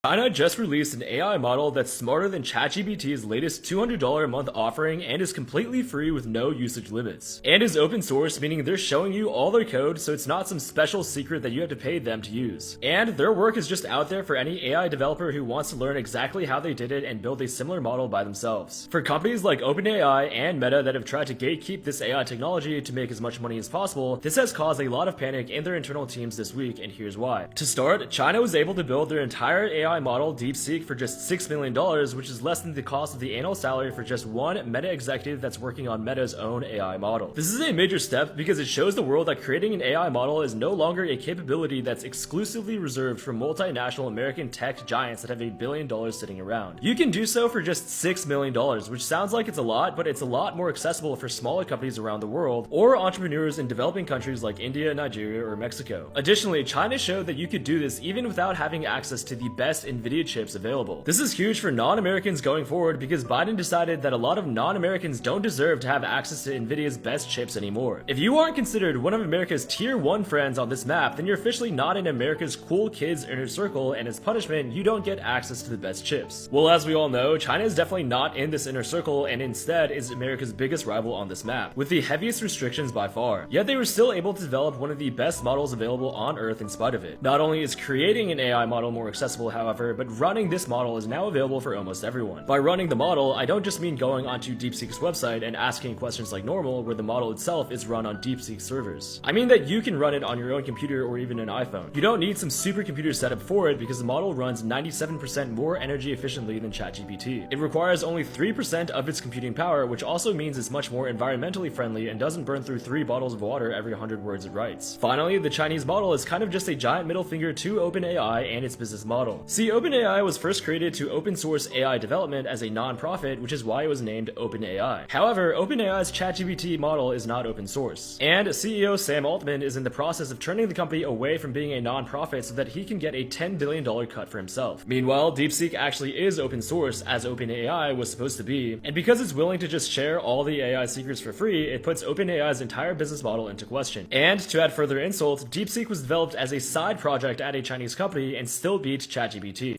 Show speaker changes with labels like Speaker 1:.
Speaker 1: China just released an AI model that's smarter than ChatGPT's latest $200 a month offering and is completely free with no usage limits. And is open source, meaning they're showing you all their code, so it's not some special secret that you have to pay them to use. And their work is just out there for any AI developer who wants to learn exactly how they did it and build a similar model by themselves. For companies like OpenAI and Meta that have tried to gatekeep this AI technology to make as much money as possible, this has caused a lot of panic in their internal teams this week, and here's why. To start, China was able to build their entire AI model Deepseek for just $6 million, which is less than the cost of the annual salary for just one Meta executive that's working on Meta's own AI model. This is a major step because it shows the world that creating an AI model is no longer a capability that's exclusively reserved for multinational American tech giants that have $1 billion sitting around. You can do so for just $6 million, which sounds like it's a lot, but it's a lot more accessible for smaller companies around the world or entrepreneurs in developing countries like India, Nigeria, or Mexico. Additionally, China showed that you could do this even without having access to the best NVIDIA chips available. This is huge for non-Americans going forward because Biden decided that a lot of non-Americans don't deserve to have access to NVIDIA's best chips anymore. If you aren't considered one of America's tier 1 friends on this map, then you're officially not in America's cool kids inner circle, and as punishment, you don't get access to the best chips. Well, as we all know, China is definitely not in this inner circle and instead is America's biggest rival on this map, with the heaviest restrictions by far. Yet they were still able to develop one of the best models available on Earth in spite of it. Not only is creating an AI model more accessible, however, but running this model is now available for almost everyone. By running the model, I don't just mean going onto DeepSeek's website and asking questions like normal, where the model itself is run on DeepSeek servers. I mean that you can run it on your own computer or even an iPhone. You don't need some supercomputer setup for it because the model runs 97% more energy efficiently than ChatGPT. It requires only 3% of its computing power, which also means it's much more environmentally friendly and doesn't burn through 3 bottles of water every 100 words it writes. Finally, the Chinese model is kind of just a giant middle finger to OpenAI and its business model. See, OpenAI was first created to open source AI development as a non-profit, which is why it was named OpenAI. However, OpenAI's ChatGPT model is not open source, and CEO Sam Altman is in the process of turning the company away from being a non-profit so that he can get a $10 billion cut for himself. Meanwhile, DeepSeek actually is open source, as OpenAI was supposed to be, and because it's willing to just share all the AI secrets for free, it puts OpenAI's entire business model into question. And to add further insult, DeepSeek was developed as a side project at a Chinese company and still beats ChatGPT.